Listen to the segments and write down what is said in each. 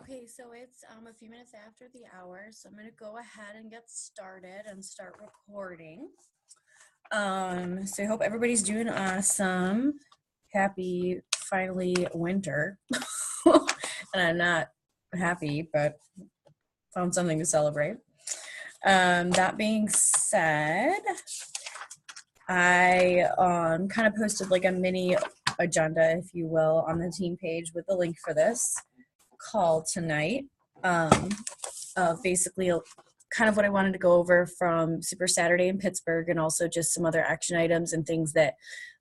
Okay, so it's a few minutes after the hour, so I'm gonna go ahead and get started and start recording. So I hope everybody's doing awesome. Happy finally winter. And I'm not happy, but found something to celebrate. That being said, I kind of posted like a mini agenda, if you will, on the team page with the link for this call tonight. Basically kind of what I wanted to go over from Super Saturday in Pittsburgh, and also just some other action items and things that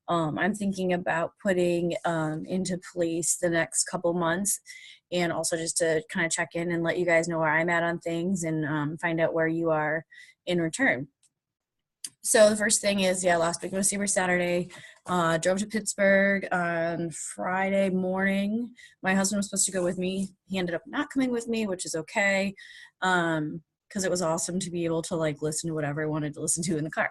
I'm thinking about putting into place the next couple months, and also just to kind of check in and let you guys know where I'm at on things and find out where you are in return. So the first thing is, last week was Super Saturday. Drove to Pittsburgh on Friday morning. My husband was supposed to go with me. He ended up not coming with me, which is okay, because it was awesome to be able to like listen to whatever I wanted to listen to in the car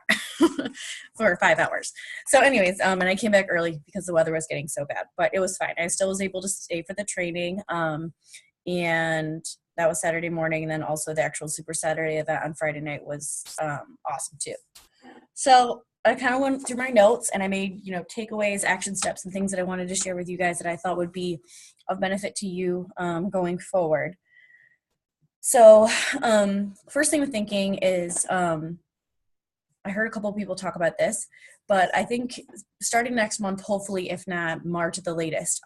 for 5 hours. So anyways, and I came back early because the weather was getting so bad, but it was fine. I still was able to stay for the training, and that was Saturday morning. And then also the actual Super Saturday event on Friday night was awesome too. So I kind of went through my notes and I made, takeaways, action steps, and things that I wanted to share with you guys that I thought would be of benefit to you going forward. So first thing I'm thinking is, I heard a couple of people talk about this, but I think starting next month, hopefully, if not March at the latest,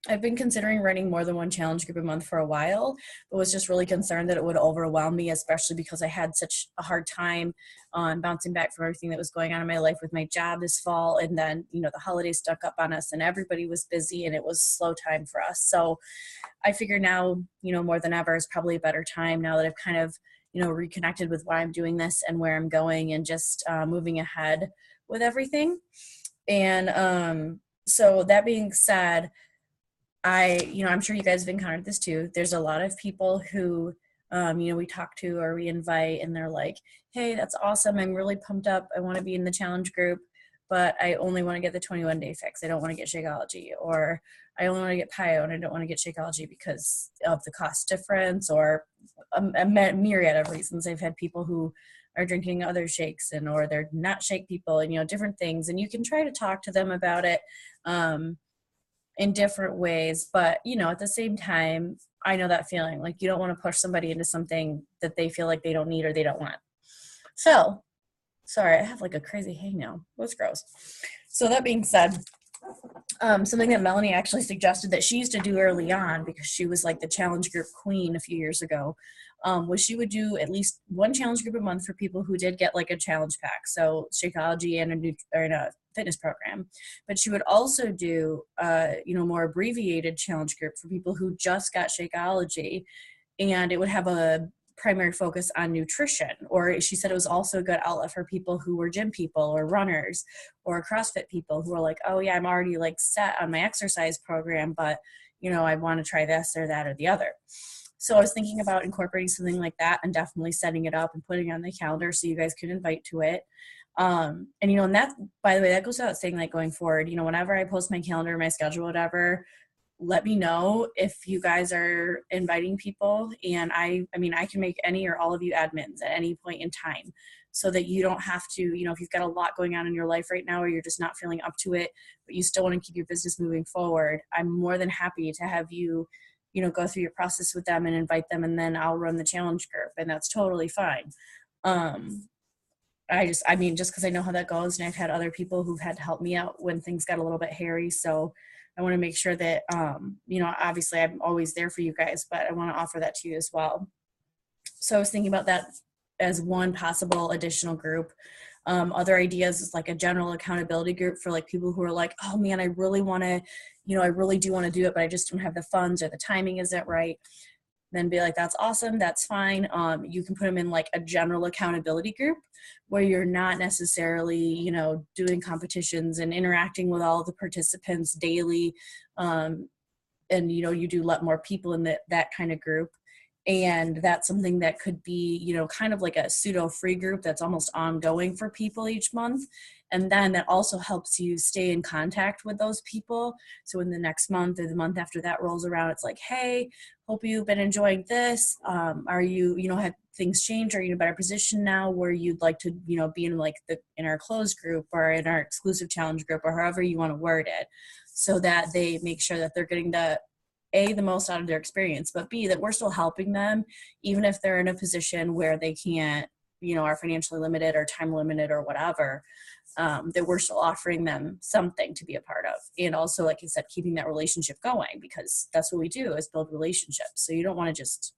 I've been considering running more than one challenge group a month for a while, but was just really concerned that it would overwhelm me, especially because I had such a hard time bouncing back from everything that was going on in my life with my job this fall. And then, the holidays stuck up on us and everybody was busy and it was slow time for us. So I figure now, more than ever is probably a better time now that I've kind of, reconnected with why I'm doing this and where I'm going and just moving ahead with everything. And so that being said, I'm sure you guys have encountered this too. There's a lot of people who, we talk to or we invite and they're like, hey, that's awesome. I'm really pumped up. I want to be in the challenge group, but I only want to get the 21-day fix. I don't want to get Shakeology, or I only want to get PIO and I don't want to get Shakeology because of the cost difference, or a myriad of reasons. I've had people who are drinking other shakes or they're not shake people and, different things. And you can try to talk to them about it in different ways, but at the same time, I know that feeling, like you don't want to push somebody into something that they feel like they don't need or they don't want. So sorry, I have like a crazy hang now. That's gross. So that being said, something that Melanie actually suggested that she used to do early on, because she was like the challenge group queen a few years ago, was she would do at least one challenge group a month for people who did get like a challenge pack, so Shakeology and a fitness program. But she would also do more abbreviated challenge group for people who just got Shakeology, and it would have a primary focus on nutrition. Or she said it was also a good outlet for people who were gym people or runners or CrossFit people who are like, oh yeah, I'm already like set on my exercise program, but I want to try this or that or the other. So I was thinking about incorporating something like that and definitely setting it up and putting it on the calendar so you guys could invite to it. And that, by the way, that goes without saying, like going forward, whenever I post my calendar, my schedule, whatever, let me know if you guys are inviting people. And I can make any or all of you admins at any point in time, so that you don't have to, if you've got a lot going on in your life right now, or you're just not feeling up to it, but you still want to keep your business moving forward, I'm more than happy to have you, go through your process with them and invite them, and then I'll run the challenge group, and that's totally fine. Just because I know how that goes, and I've had other people who've had to help me out when things got a little bit hairy. So I want to make sure that, obviously I'm always there for you guys, but I want to offer that to you as well. So I was thinking about that as one possible additional group. Other ideas is like a general accountability group for like people who are like, oh man, I really want to, I really do want to do it, but I just don't have the funds or the timing isn't right. Then be like, that's awesome, that's fine. You can put them in like a general accountability group where you're not necessarily, doing competitions and interacting with all the participants daily. And, you do let more people in that kind of group. And that's something that could be, you know, kind of like a pseudo free group that's almost ongoing for people each month. And then that also helps you stay in contact with those people. So in the next month or the month after that rolls around, it's like, hey, hope you've been enjoying this. Are you, you know, have things changed? Are you in a better position now where you'd like to, you know, be in like in our closed group or in our exclusive challenge group or however you want to word it, so that they make sure that they're getting the most out of their experience, but B, that we're still helping them, even if they're in a position where they can't, you know, are financially limited or time limited or whatever, that we're still offering them something to be a part of. And also, like I said, keeping that relationship going, because that's what we do, is build relationships. So you don't want to just,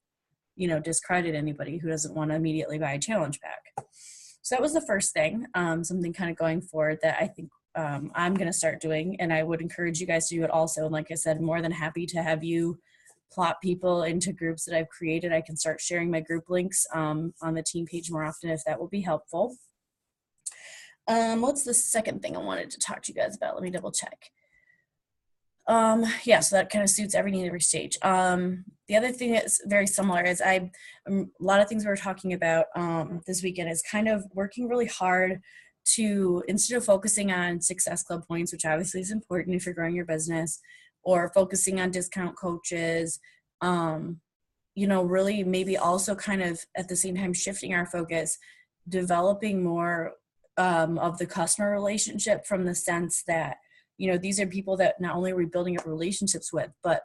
you know, discredit anybody who doesn't want to immediately buy a challenge pack. So that was the first thing, something kind of going forward that I think I'm going to start doing, and I would encourage you guys to do it also. And like I said, more than happy to have you plot people into groups that I've created. I can start sharing my group links on the team page more often if that will be helpful. What's the second thing I wanted to talk to you guys about? Let me double check. Yeah, so that kind of suits every need, every stage. The other thing that's very similar is a lot of things we were talking about this weekend is kind of working really hard to, instead of focusing on Success Club points, which obviously is important if you're growing your business, or focusing on discount coaches, you know, really maybe also kind of at the same time shifting our focus, developing more of the customer relationship, from the sense that, you know, these are people that not only are we building up relationships with, but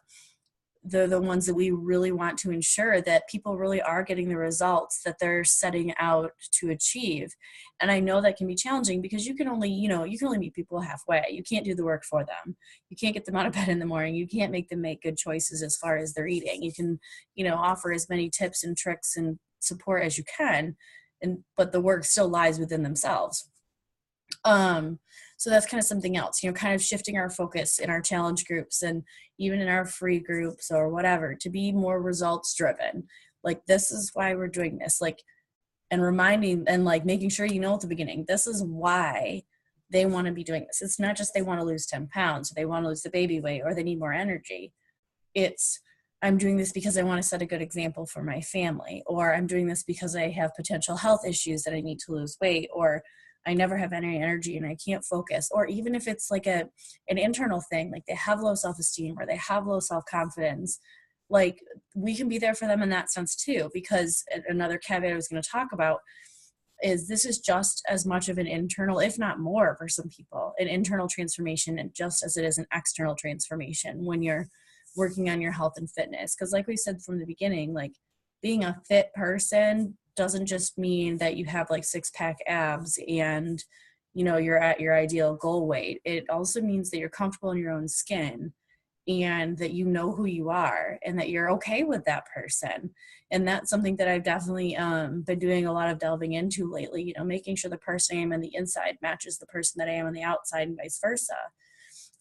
they're the ones that we really want to ensure that people really are getting the results that they're setting out to achieve. And I know that can be challenging because you can only, you know, you can only meet people halfway. You can't do the work for them. You can't get them out of bed in the morning. You can't make them make good choices as far as their eating. You can, you know, offer as many tips and tricks and support as you can, but the work still lies within themselves. So that's kind of something else, you know, kind of shifting our focus in our challenge groups and even in our free groups or whatever, to be more results driven. Like, this is why we're doing this, like, and reminding and like making sure, you know, at the beginning, this is why they want to be doing this. It's not just they want to lose 10 pounds, or they want to lose the baby weight, or they need more energy. It's, I'm doing this because I want to set a good example for my family, or I'm doing this because I have potential health issues that I need to lose weight, or I never have any energy and I can't focus. Or even if it's like an internal thing, like they have low self-esteem or they have low self-confidence, like we can be there for them in that sense too. Because another caveat I was going to talk about is this is just as much of an internal, if not more for some people, an internal transformation, and just as it is an external transformation when you're working on your health and fitness. Because like we said from the beginning, like being a fit person doesn't just mean that you have like 6-pack abs and, you know, you're at your ideal goal weight. It also means that you're comfortable in your own skin, and that you know who you are, and that you're okay with that person. And that's something that I've definitely been doing a lot of delving into lately, you know, making sure the person I am on the inside matches the person that I am on the outside, and vice versa.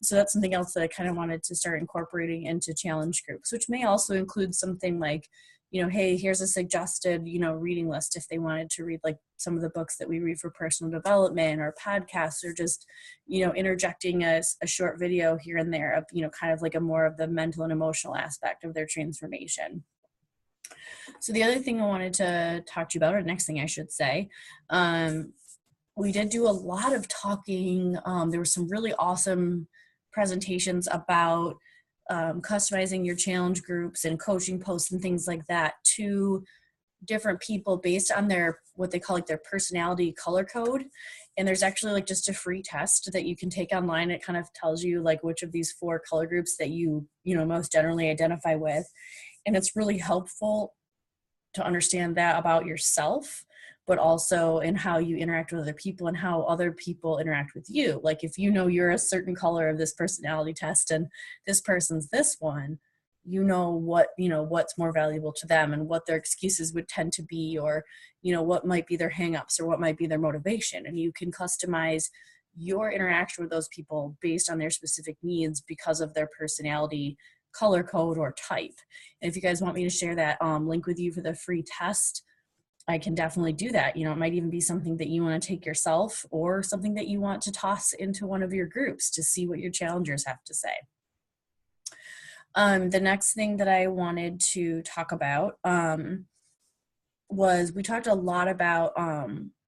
So that's something else that I kind of wanted to start incorporating into challenge groups, which may also include something like, you know, hey, here's a suggested, you know, reading list if they wanted to read like some of the books that we read for personal development, or podcasts, or just, you know, interjecting a short video here and there of, you know, kind of like a more of the mental and emotional aspect of their transformation. So the other thing I wanted to talk to you about, or the next thing I should say, we did do a lot of talking. There were some really awesome presentations about customizing your challenge groups and coaching posts and things like that to different people based on their, what they call like their personality color code. And there's actually like just a free test that you can take online. It kind of tells you like which of these 4 color groups that you know, most generally identify with. And it's really helpful to understand that about yourself, but also in how you interact with other people and how other people interact with you. Like if you know you're a certain color of this personality test and this person's this one, you know what, you know, what's more valuable to them and what their excuses would tend to be, or, you know, what might be their hangups or what might be their motivation. And you can customize your interaction with those people based on their specific needs because of their personality color code or type. And if you guys want me to share that link with you for the free test, I can definitely do that. You know, it might even be something that you want to take yourself, or something that you want to toss into one of your groups to see what your challengers have to say. The next thing that I wanted to talk about was we talked a lot about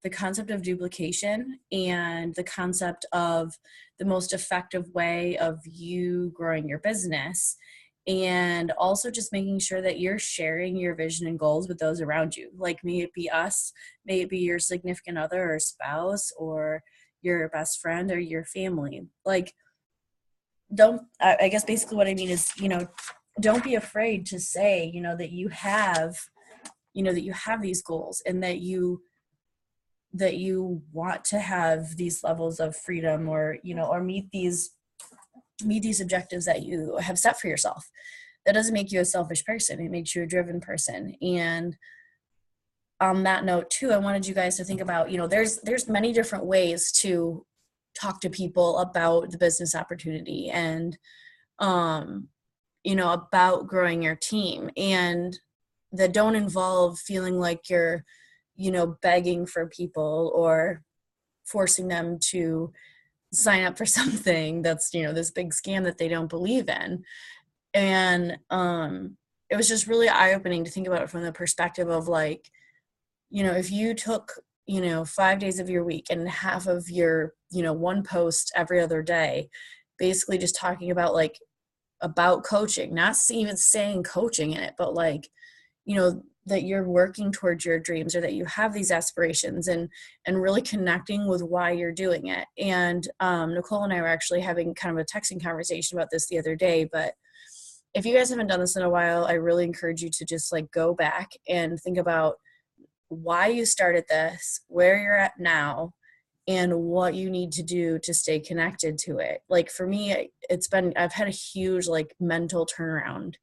the concept of duplication and the concept of the most effective way of you growing your business, and also just making sure that you're sharing your vision and goals with those around you. Like, may it be us, may it be your significant other or spouse or your best friend or your family. Like, I guess basically what I mean is, don't be afraid to say, that you have, that you have these goals, and that you want to have these levels of freedom, or or meet these objectives that you have set for yourself. That doesn't make you a selfish person. It makes you a driven person. And on that note too, I wanted you guys to think about, there's many different ways to talk to people about the business opportunity and about growing your team, and that don't involve feeling like you're begging for people or forcing them to sign up for something that's this big scam that they don't believe in. And it was just really eye-opening to think about it from the perspective of, like, if you took 5 days of your week and half of your one post every other day, basically just talking about about coaching, not even saying coaching in it, but that you're working towards your dreams, or that you have these aspirations, and really connecting with why you're doing it. And Nicole and I were actually having kind of a texting conversation about this the other day, but if you guys haven't done this in a while, I really encourage you to just go back and think about why you started this, where you're at now, and what you need to do to stay connected to it. Like, for me, I've had a huge mental turnaround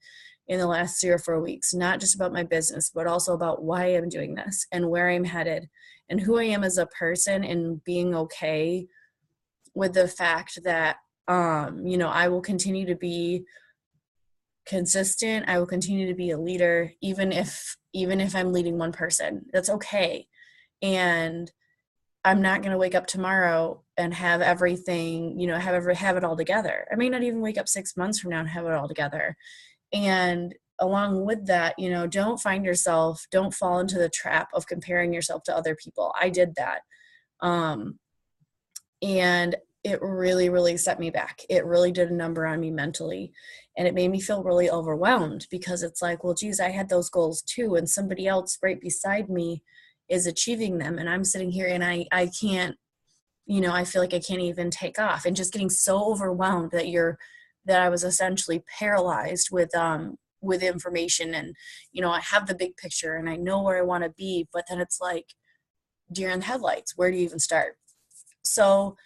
in the last 3 or 4 weeks, not just about my business, but also about why I'm doing this and where I'm headed and who I am as a person, and being okay with the fact that, I will continue to be consistent. I will continue to be a leader, even if I'm leading one person. That's okay. And I'm not going to wake up tomorrow and have everything, have it all together. I may not even wake up 6 months from now and have it all together. And along with that, don't fall into the trap of comparing yourself to other people. I did that. And it really, really set me back. It really did a number on me mentally. And it made me feel really overwhelmed, because it's like, well, geez, I had those goals too, and somebody else right beside me is achieving them. And I'm sitting here and I can't, I feel like I can't even take off, and just getting so overwhelmed that I was essentially paralyzed with information. And, I have the big picture and I know where I want to be, but then it's like deer in the headlights. Where do you even start? So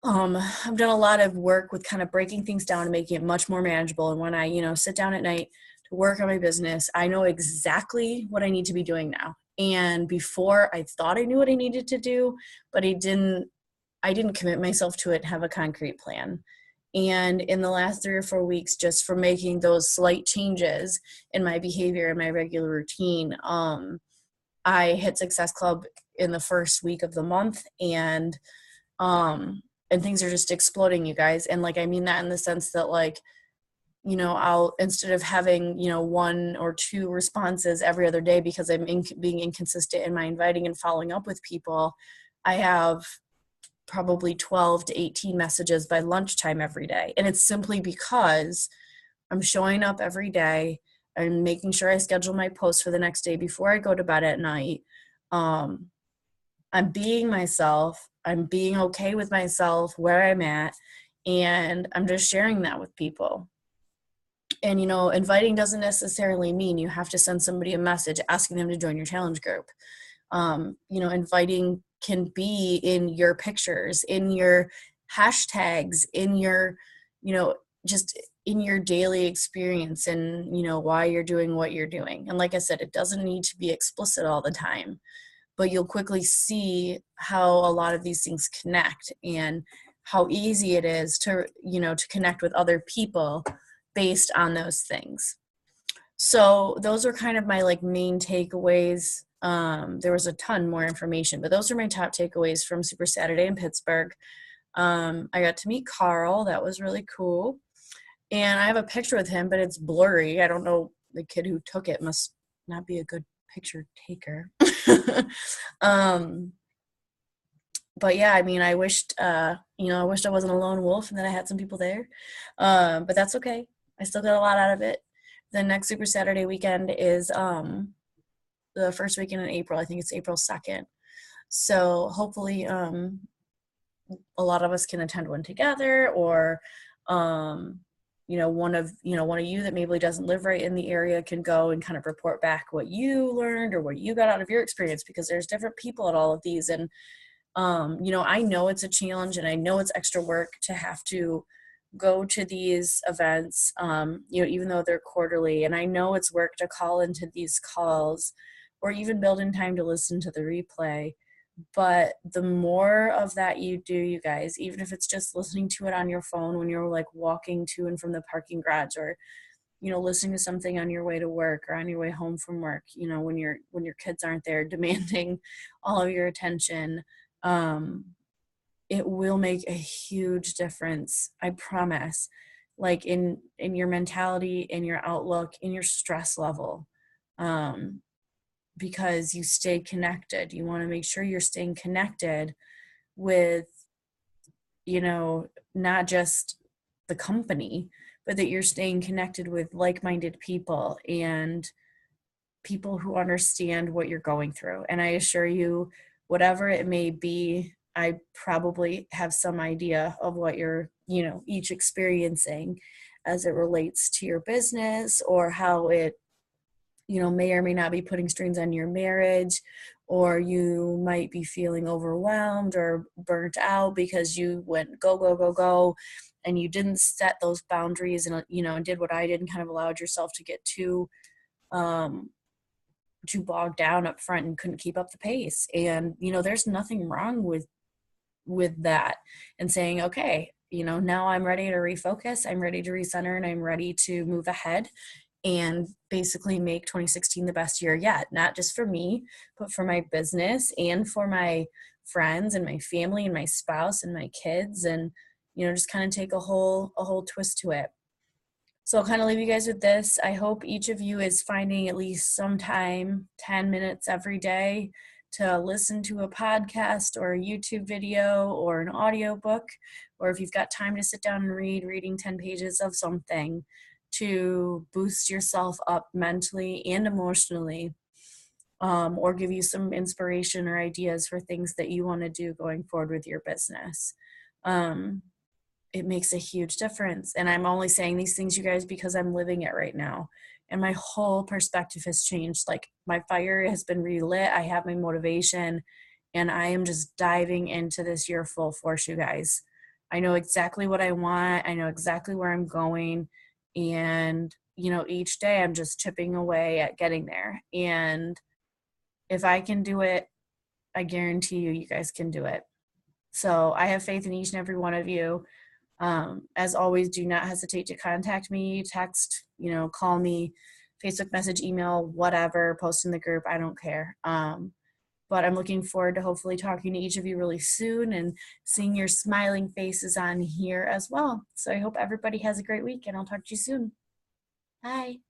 I've done a lot of work with kind of breaking things down and making it much more manageable. And when I, sit down at night to work on my business, I know exactly what I need to be doing now. And before, I thought I knew what I needed to do, but I didn't commit myself to it and have a concrete plan. And in the last 3 or 4 weeks, just from making those slight changes in my behavior and my regular routine, I hit Success Club in the first week of the month, and things are just exploding, you guys. And I mean that in the sense that I'll, instead of having 1 or 2 responses every other day because I'm being inconsistent in my inviting and following up with people, I have probably 12 to 18 messages by lunchtime every day. And it's simply because I'm showing up every day and making sure I schedule my posts for the next day before I go to bed at night. I'm being myself. I'm being okay with myself where I'm at, and I'm just sharing that with people. And, inviting doesn't necessarily mean you have to send somebody a message asking them to join your challenge group. Inviting can be in your pictures, in your hashtags, in your, just in your daily experience, and, why you're doing what you're doing. And like I said, it doesn't need to be explicit all the time, but you'll quickly see how a lot of these things connect, and how easy it is to, to connect with other people based on those things. So those are kind of my main takeaways. There was a ton more information, but those are my top takeaways from Super Saturday in Pittsburgh. I got to meet Carl. That was really cool. And I have a picture with him, but it's blurry. I don't know, the kid who took it must not be a good picture taker. But yeah, I mean, I wished, I wished I wasn't a lone wolf and that I had some people there. But that's okay. I still got a lot out of it. The next Super Saturday weekend is the first weekend in April. I think it's April 2nd. So hopefully a lot of us can attend one together, or one of you that maybe doesn't live right in the area can go and kind of report back what you learned or what you got out of your experience, because there's different people at all of these. And I know it's a challenge, and I know it's extra work to have to go to these events, even though they're quarterly. And I know it's work to call into these calls or even build in time to listen to the replay. But the more of that you do, you guys, even if it's just listening to it on your phone when you're like walking to and from the parking garage, or listening to something on your way to work or on your way home from work, when your kids aren't there demanding all of your attention, it will make a huge difference, I promise, like in your mentality, in your outlook, in your stress level, because you stay connected. You want to make sure you're staying connected with, not just the company, but that you're staying connected with like-minded people and people who understand what you're going through. And I assure you, whatever it may be, I probably have some idea of what you're, each experiencing as it relates to your business, or how it, may or may not be putting strains on your marriage, or you might be feeling overwhelmed or burnt out because you went go, go, go, go, and you didn't set those boundaries, and, and did what I did and kind of allowed yourself to get too bogged down up front and couldn't keep up the pace. And, there's nothing wrong with that, and saying, okay, now I'm ready to refocus, I'm ready to recenter, and I'm ready to move ahead and basically make 2016 the best year yet, not just for me, but for my business and for my friends and my family and my spouse and my kids, and, just kind of take a whole twist to it. So I'll kind of leave you guys with this. I hope each of you is finding at least some time, 10 minutes every day, to listen to a podcast or a YouTube video or an audiobook, or if you've got time to sit down and reading 10 pages of something to boost yourself up mentally and emotionally, or give you some inspiration or ideas for things that you want to do going forward with your business. It makes a huge difference. And I'm only saying these things, you guys, because I'm living it right now. And my whole perspective has changed. Like, my fire has been relit. I have my motivation, and I am just diving into this year full force, you guys. I know exactly what I want. I know exactly where I'm going. And, each day I'm just chipping away at getting there. And if I can do it, I guarantee you guys can do it. So I have faith in each and every one of you. As always, do not hesitate to contact me, text, call me, Facebook message, email, whatever, post in the group. I don't care. But I'm looking forward to hopefully talking to each of you really soon and seeing your smiling faces on here as well. So I hope everybody has a great week, and I'll talk to you soon. Bye.